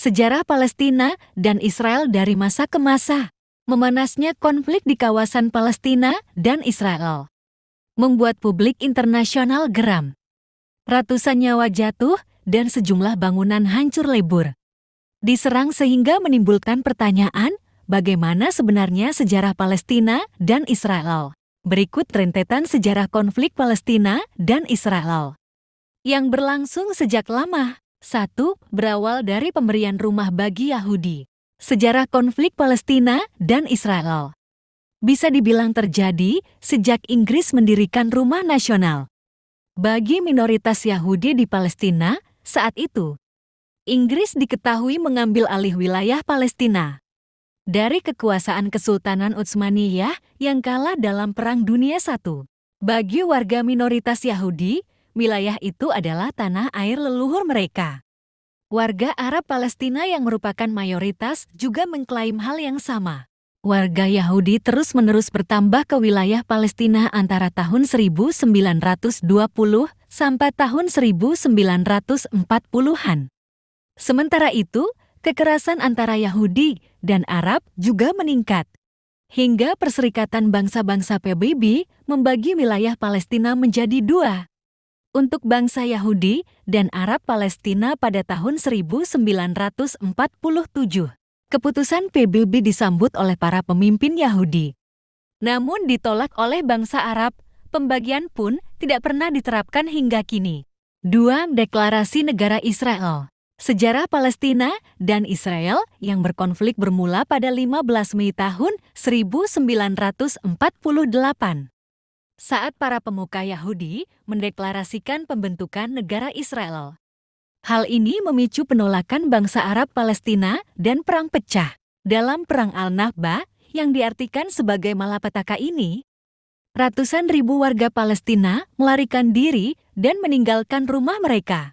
Sejarah Palestina dan Israel dari masa ke masa. Memanasnya konflik di kawasan Palestina dan Israel membuat publik internasional geram. Ratusan nyawa jatuh dan sejumlah bangunan hancur lebur. Diserang sehingga menimbulkan pertanyaan, bagaimana sebenarnya sejarah Palestina dan Israel? Berikut rentetan sejarah konflik Palestina dan Israel yang berlangsung sejak lama. 1. Berawal dari pemberian rumah bagi Yahudi. Sejarah konflik Palestina dan Israel bisa dibilang terjadi sejak Inggris mendirikan Rumah Nasional bagi minoritas Yahudi di Palestina. Saat itu, Inggris diketahui mengambil alih wilayah Palestina dari kekuasaan Kesultanan Utsmaniyah yang kalah dalam Perang Dunia I. Bagi warga minoritas Yahudi, wilayah itu adalah tanah air leluhur mereka. Warga Arab Palestina yang merupakan mayoritas juga mengklaim hal yang sama. Warga Yahudi terus-menerus bertambah ke wilayah Palestina antara tahun 1920 sampai tahun 1940-an. Sementara itu, kekerasan antara Yahudi dan Arab juga meningkat. Hingga Perserikatan Bangsa-Bangsa PBB membagi wilayah Palestina menjadi dua. Untuk bangsa Yahudi dan Arab Palestina pada tahun 1947. Keputusan PBB disambut oleh para pemimpin Yahudi. Namun ditolak oleh bangsa Arab, pembagian pun tidak pernah diterapkan hingga kini. 2. Deklarasi Negara Israel. Sejarah Palestina dan Israel yang berkonflik bermula pada 15 Mei tahun 1948. Saat para pemuka Yahudi mendeklarasikan pembentukan negara Israel. Hal ini memicu penolakan bangsa Arab Palestina dan perang pecah. Dalam Perang Al-Nakba yang diartikan sebagai malapetaka ini, ratusan ribu warga Palestina melarikan diri dan meninggalkan rumah mereka.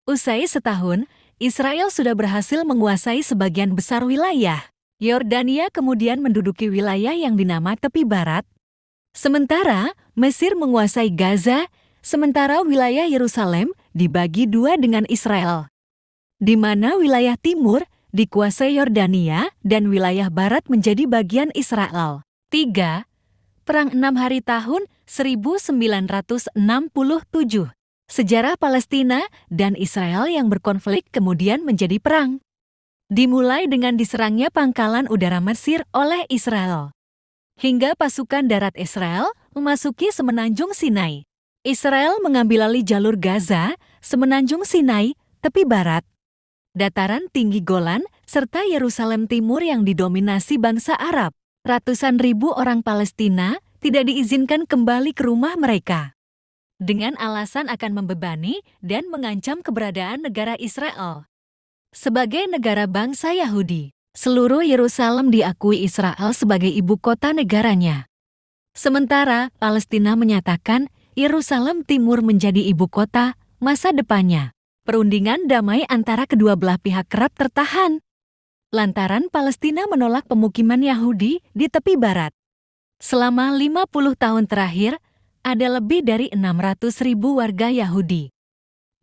Usai setahun, Israel sudah berhasil menguasai sebagian besar wilayah. Yordania kemudian menduduki wilayah yang dinamai tepi barat. Sementara Mesir menguasai Gaza, sementara wilayah Yerusalem dibagi dua dengan Israel, di mana wilayah timur dikuasai Yordania dan wilayah barat menjadi bagian Israel. 3. Perang 6 Hari tahun 1967. Sejarah Palestina dan Israel yang berkonflik kemudian menjadi perang. Dimulai dengan diserangnya pangkalan udara Mesir oleh Israel, hingga pasukan darat Israel memasuki Semenanjung Sinai. Israel mengambil alih jalur Gaza, Semenanjung Sinai, tepi barat, dataran tinggi Golan, serta Yerusalem Timur yang didominasi bangsa Arab. Ratusan ribu orang Palestina tidak diizinkan kembali ke rumah mereka, dengan alasan akan membebani dan mengancam keberadaan negara Israel sebagai negara bangsa Yahudi. Seluruh Yerusalem diakui Israel sebagai ibu kota negaranya. Sementara Palestina menyatakan Yerusalem Timur menjadi ibu kota masa depannya. Perundingan damai antara kedua belah pihak kerap tertahan, lantaran Palestina menolak pemukiman Yahudi di tepi barat. Selama 50 tahun terakhir, ada lebih dari 600.000 warga Yahudi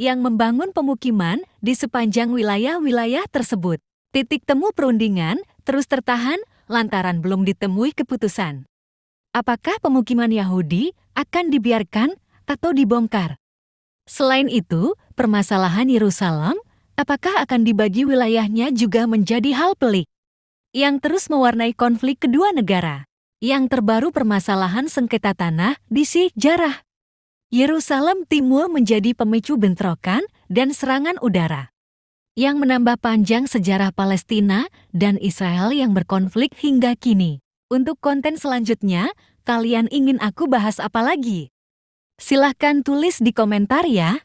yang membangun pemukiman di sepanjang wilayah-wilayah tersebut. Titik temu perundingan terus tertahan lantaran belum ditemui keputusan. Apakah pemukiman Yahudi akan dibiarkan atau dibongkar? Selain itu, permasalahan Yerusalem, apakah akan dibagi wilayahnya juga menjadi hal pelik yang terus mewarnai konflik kedua negara. Yang terbaru permasalahan sengketa tanah di sejarah. Yerusalem Timur menjadi pemicu bentrokan dan serangan udara, yang menambah panjang sejarah Palestina dan Israel yang berkonflik hingga kini. Untuk konten selanjutnya, kalian ingin aku bahas apa lagi? Silahkan tulis di komentar ya.